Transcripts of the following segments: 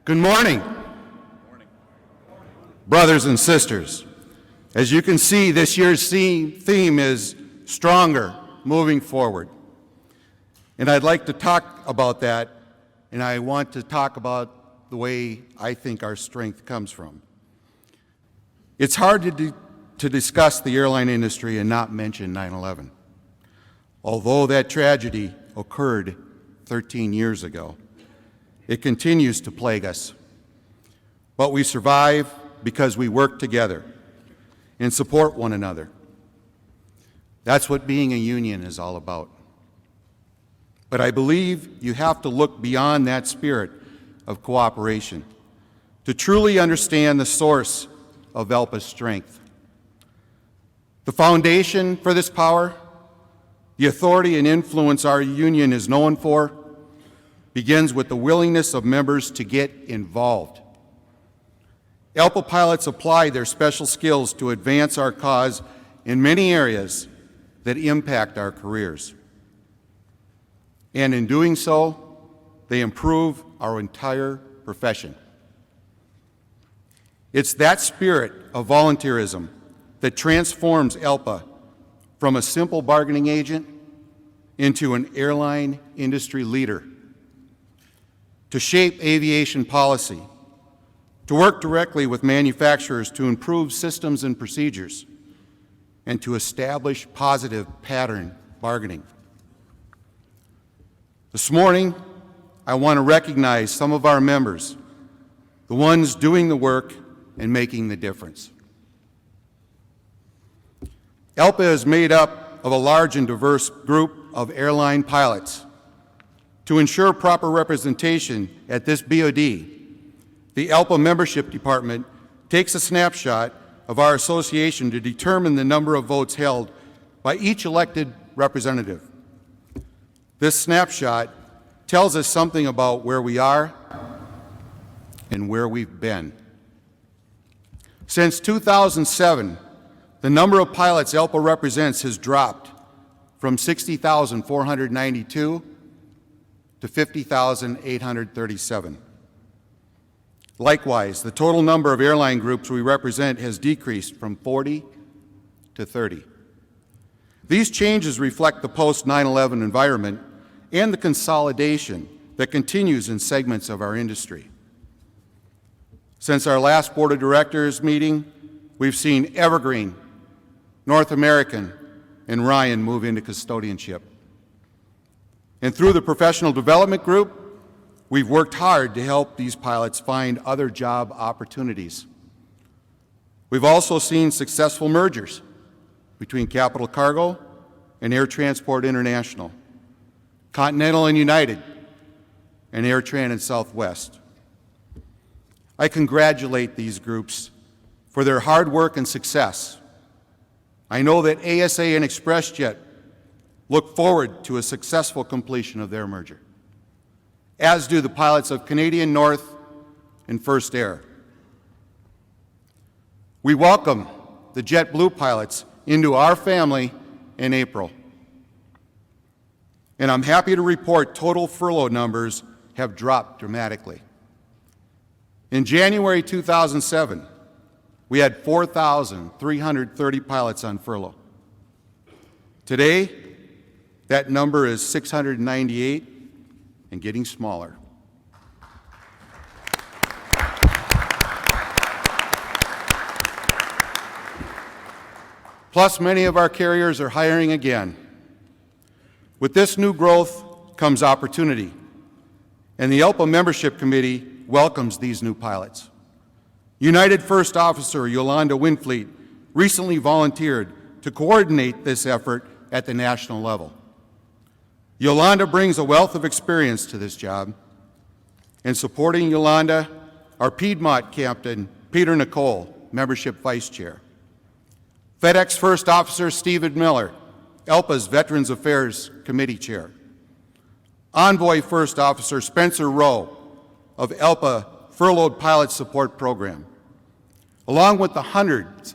Good morning, brothers and sisters. As you can see, this year's theme is Stronger, Moving Forward. And I'd like to talk about that, and I want to talk about the way I think our strength comes from. It's hard to discuss the airline industry and not mention 9/11. Although that tragedy occurred 13 years ago, it continues to plague us. But we survive because we work together and support one another. That's what being a union is all about. But I believe you have to look beyond that spirit of cooperation to truly understand the source of ALPA'S strength. The foundation for this power, the authority and influence our union is known for, begins with the willingness of members to get involved. ALPA pilots apply their special skills to advance our cause in many areas that impact our careers. And in doing so, they improve our entire profession. It's that spirit of volunteerism that transforms ALPA from a simple bargaining agent into an airline industry leader, to shape aviation policy, to work directly with manufacturers to improve systems and procedures, and to establish positive pattern bargaining. This morning, I want to recognize some of our members, the ones doing the work and making the difference. ALPA is made up of a large and diverse group of airline pilots. To ensure proper representation at this BOD, the ALPA Membership Department takes a snapshot of our association to determine the number of votes held by each elected representative. This snapshot tells us something about where we are and where we've been. Since 2007, the number of pilots ALPA represents has dropped from 60,492 to 50,837. Likewise, the total number of airline groups we represent has decreased from 40 to 30. These changes reflect the post-9/11 environment and the consolidation that continues in segments of our industry. Since our last Board of Directors meeting, we've seen Evergreen, North American, and Ryan move into custodianship. And through the Professional Development Group, we've worked hard to help these pilots find other job opportunities. We've also seen successful mergers between Capital Cargo and Air Transport International, Continental and United, and AirTran and Southwest. I congratulate these groups for their hard work and success. I know that ASA and ExpressJet look forward to a successful completion of their merger, as do the pilots of Canadian North and First Air. We welcome the JetBlue pilots into our family in April. And I'm happy to report total furlough numbers have dropped dramatically. In January 2007, we had 4,330 pilots on furlough. Today, that number is 698 and getting smaller. Plus, many of our carriers are hiring again. With this new growth comes opportunity, and the ALPA Membership Committee welcomes these new pilots. United First Officer Yolanda Winfleet recently volunteered to coordinate this effort at the national level. Yolanda brings a wealth of experience to this job. In supporting Yolanda, our Piedmont Captain, Peter Nicole, Membership Vice Chair. FedEx First Officer Stephen Miller, ALPA's Veterans Affairs Committee Chair. Envoy First Officer Spencer Rowe of ALPA Furloughed Pilot Support Program, along with the hundreds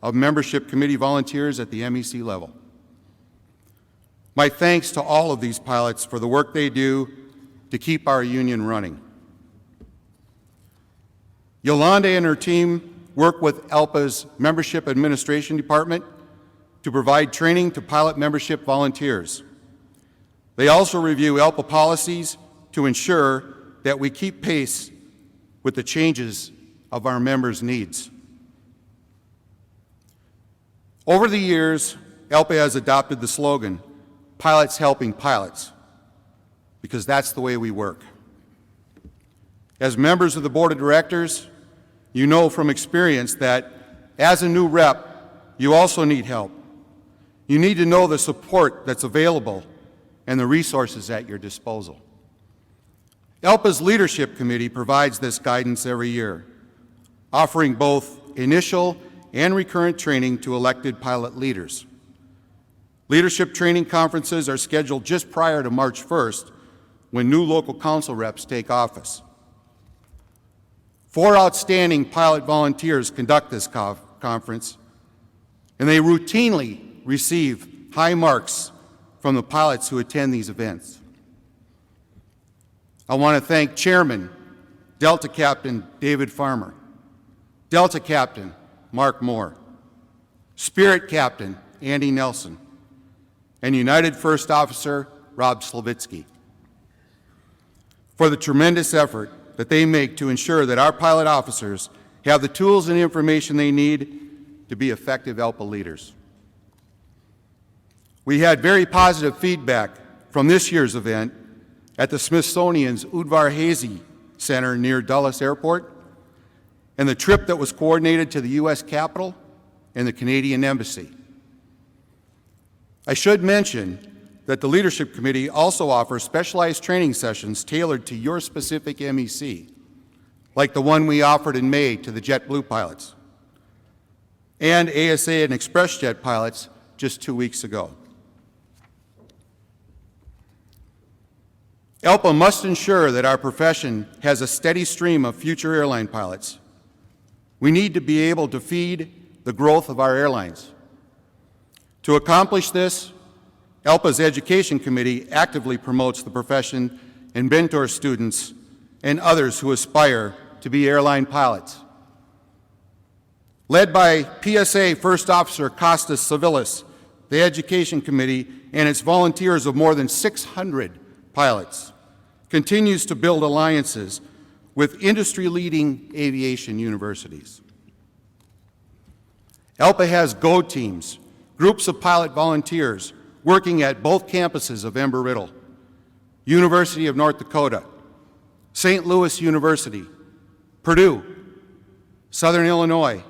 of Membership Committee volunteers at the MEC level. My thanks to all of these pilots for the work they do to keep our union running. Yolanda and her team work with ALPA'S Membership Administration Department to provide training to pilot membership volunteers. They also review ALPA policies to ensure that we keep pace with the changes of our members' needs. Over the years, ALPA has adopted the slogan, "Pilots helping pilots," because that's the way we work. As members of the Board of Directors, you know from experience that as a new rep, you also need help. You need to know the support that's available and the resources at your disposal. ALPA's Leadership Committee provides this guidance every year, offering both initial and recurrent training to elected pilot leaders. Leadership training conferences are scheduled just prior to March 1st, when new local council reps take office. 4 outstanding pilot volunteers conduct this conference, and they routinely receive high marks from the pilots who attend these events. I want to thank Chairman, Delta Captain David Farmer, Delta Captain Mark Moore, Spirit Captain Andy Nelson, and United First Officer Rob Slavitsky for the tremendous effort that they make to ensure that our pilot officers have the tools and information they need to be effective ALPA leaders. We had very positive feedback from this year's event at the Smithsonian's Udvar-Hazy Center near Dulles Airport, and the trip that was coordinated to the U.S. Capitol and the Canadian Embassy. I should mention that the Leadership Committee also offers specialized training sessions tailored to your specific MEC, like the one we offered in May to the JetBlue pilots, and ASA and ExpressJet pilots just 2 weeks ago. ALPA must ensure that our profession has a steady stream of future airline pilots. We need to be able to feed the growth of our airlines. To accomplish this, ALPA's Education Committee actively promotes the profession and mentors students and others who aspire to be airline pilots. Led by PSA First Officer Costas Savilis, the Education Committee and its volunteers of more than 600 pilots continues to build alliances with industry-leading aviation universities. ALPA has GO teams, groups of pilot volunteers working at both campuses of Embry-Riddle, University of North Dakota, St. Louis University, Purdue, Southern Illinois,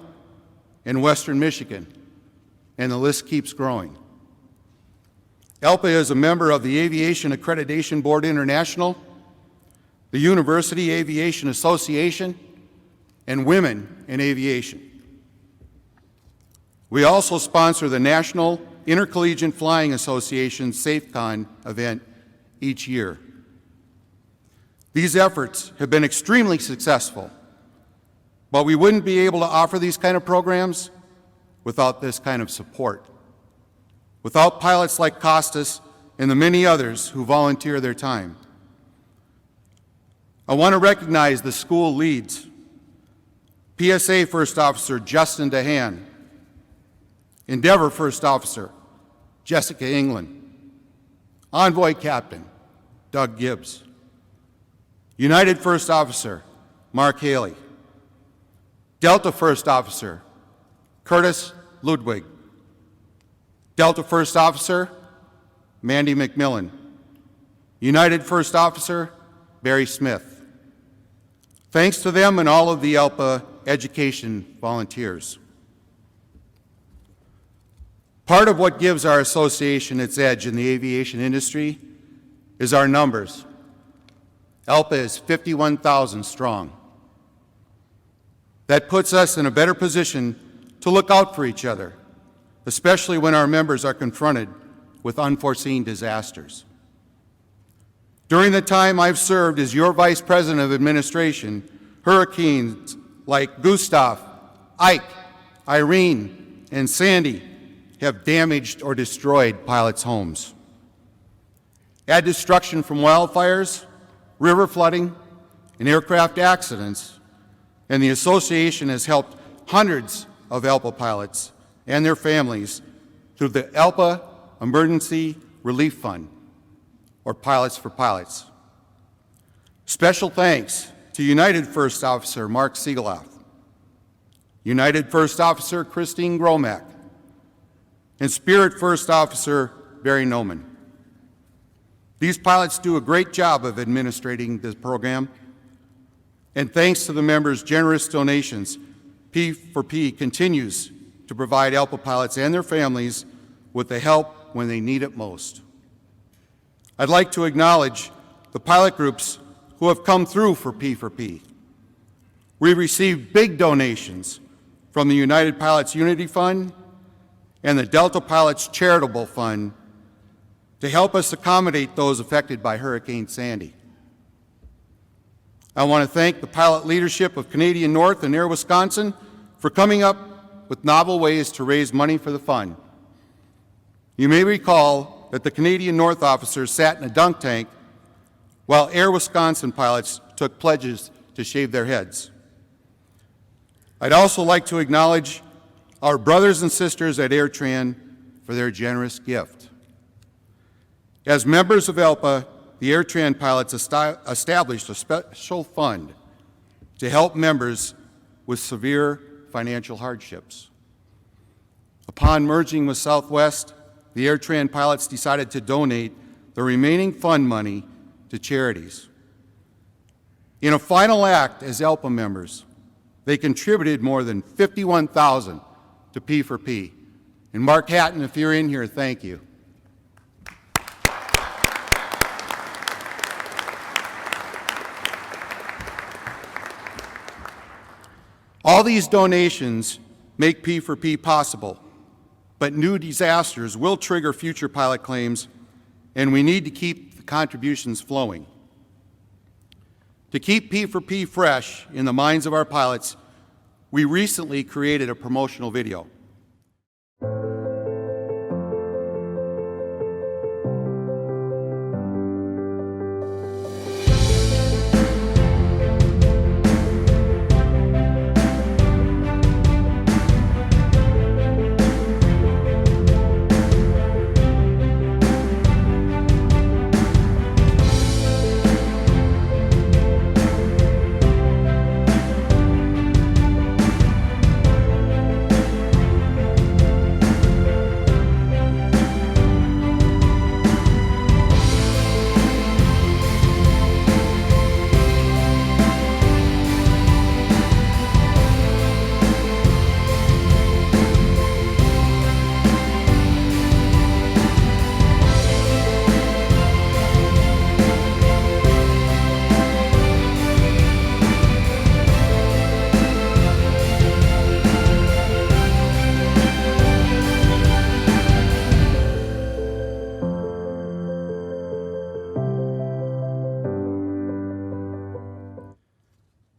and Western Michigan, and the list keeps growing. ALPA is a member of the Aviation Accreditation Board International, the University Aviation Association, and Women in Aviation. We also sponsor the National Intercollegiate Flying Association SafeCon event each year. These efforts have been extremely successful, but we wouldn't be able to offer these kind of programs without this kind of support, without pilots like Costas and the many others who volunteer their time. I want to recognize the school leads, PSA First Officer Justin DeHaan, Endeavor First Officer Jessica England, Envoy Captain Doug Gibbs, United First Officer Mark Haley, Delta First Officer Curtis Ludwig, Delta First Officer Mandy McMillan, United First Officer Barry Smith. Thanks to them and all of the ALPA education volunteers. Part of what gives our association its edge in the aviation industry is our numbers. ALPA is 51,000 strong. That puts us in a better position to look out for each other, especially when our members are confronted with unforeseen disasters. During the time I've served as your Vice President of Administration, hurricanes like Gustav, Ike, Irene, and Sandy have damaged or destroyed pilots' homes. Add destruction from wildfires, river flooding, and aircraft accidents, and the association has helped hundreds of ALPA pilots and their families through the ALPA Emergency Relief Fund, or Pilots for Pilots. Special thanks to United First Officer Mark Siegeloff, United First Officer Christine Gromack, and Spirit First Officer Barry Noman. These pilots do a great job of administrating this program, and thanks to the members' generous donations, P4P continues to provide ALPA pilots and their families with the help when they need it most. I'd like to acknowledge the pilot groups who have come through for P4P. We received big donations from the United Pilots Unity Fund and the Delta Pilots Charitable Fund to help us accommodate those affected by Hurricane Sandy. I want to thank the pilot leadership of Canadian North and Air Wisconsin for coming up with novel ways to raise money for the fund. You may recall that the Canadian North officers sat in a dunk tank while Air Wisconsin pilots took pledges to shave their heads. I'd also like to acknowledge our brothers and sisters at AirTran for their generous gift. As members of ALPA, the AirTran pilots established a special fund to help members with severe financial hardships. Upon merging with Southwest, the AirTran pilots decided to donate the remaining fund money to charities. In a final act as ALPA members, they contributed more than $51,000 to P4P. And Mark Hatton, if you're in here, thank you. All these donations make P4P possible, but new disasters will trigger future pilot claims, and we need to keep the contributions flowing. To keep P4P fresh in the minds of our pilots, we recently created a promotional video.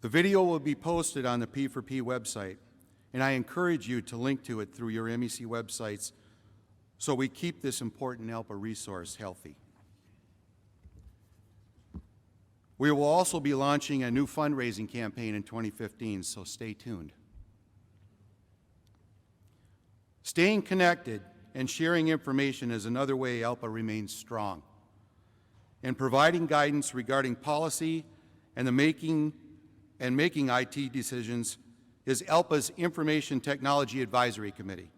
The video will be posted on the P4P website, and I encourage you to link to it through your MEC websites so we keep this important ALPA resource healthy. We will also be launching a new fundraising campaign in 2015, so stay tuned. Staying connected and sharing information is another way ALPA remains strong. And providing guidance regarding policy and making IT decisions is ALPA's Information Technology Advisory Committee.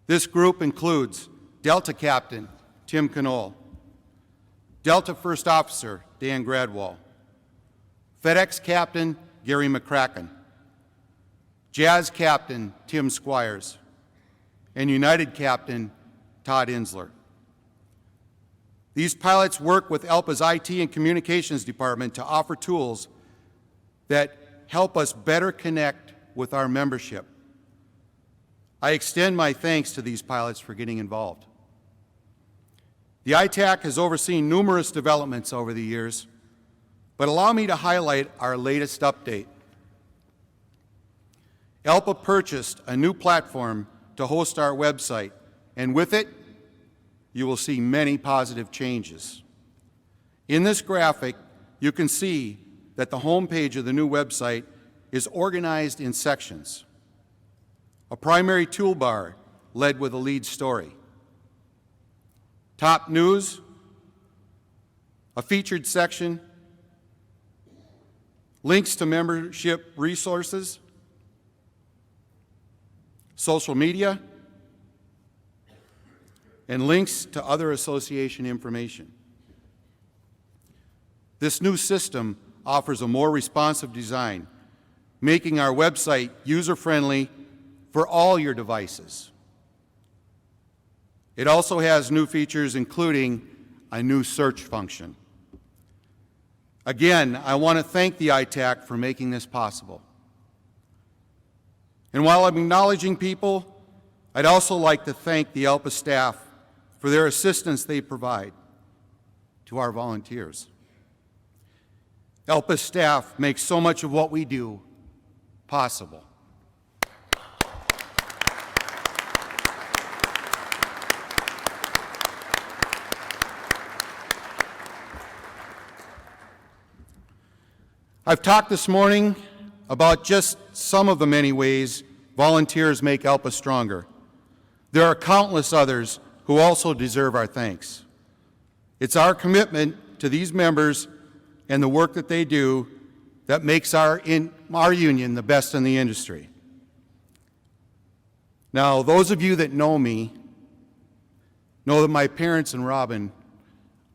This group includes Delta Captain Tim Knoll, Delta First Officer Dan Gradwall, FedEx Captain Gary McCracken, Jazz Captain Tim Squires, and United Captain Todd Insler. These pilots work with ALPA's IT and Communications Department to offer tools that help us better connect with our membership. I extend my thanks to these pilots for getting involved. The ITAC has overseen numerous developments over the years, but allow me to highlight our latest update. ALPA purchased a new platform to host our website, and with it, you will see many positive changes. In this graphic, you can see that the home page of the new website is organized in sections. A primary toolbar led with a lead story. Top news, a featured section, links to membership resources, social media, and links to other association information. This new system offers a more responsive design, making our website user-friendly for all your devices. It also has new features, including a new search function. Again, I want to thank the ITAC for making this possible. And while I'm acknowledging people, I'd also like to thank the ALPA staff for their assistance they provide to our volunteers. ALPA staff makes so much of what we do possible. I've talked this morning about just some of the many ways volunteers make ALPA stronger. There are countless others who also deserve our thanks. It's our commitment to these members and the work that they do that makes our union the best in the industry. Now, those of you that know me know that my parents and Robin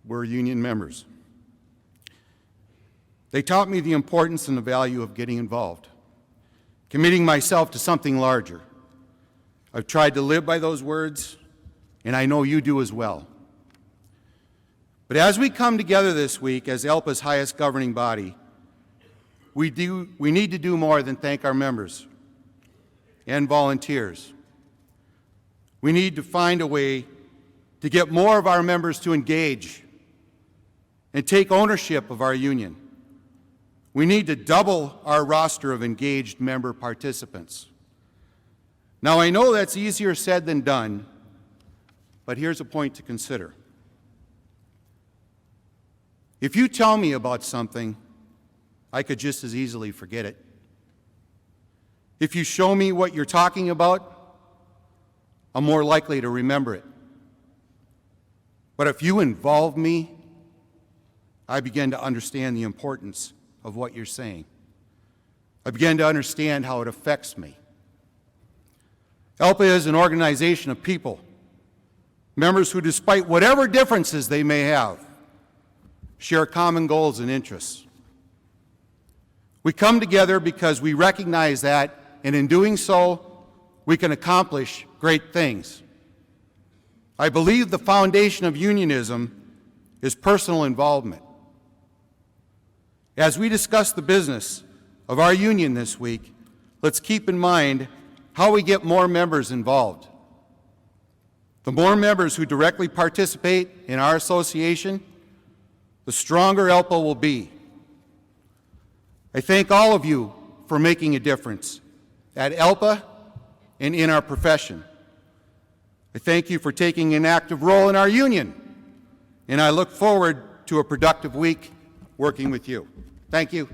were union members. They taught me the importance and the value of getting involved, committing myself to something larger. I've tried to live by those words, and I know you do as well. But as we come together this week as ALPA's highest governing body, we need to do more than thank our members and volunteers. We need to find a way to get more of our members to engage and take ownership of our union. We need to double our roster of engaged member participants. Now, I know that's easier said than done, but here's a point to consider. If you tell me about something, I could just as easily forget it. If you show me what you're talking about, I'm more likely to remember it. But if you involve me, I begin to understand the importance of what you're saying. I begin to understand how it affects me. ALPA is an organization of people, members who, despite whatever differences they may have, share common goals and interests. We come together because we recognize that, and in doing so, we can accomplish great things. I believe the foundation of unionism is personal involvement. As we discuss the business of our union this week, let's keep in mind how we get more members involved. The more members who directly participate in our association, the stronger ALPA will be. I thank all of you for making a difference at ALPA and in our profession. I thank you for taking an active role in our union, and I look forward to a productive week working with you. Thank you.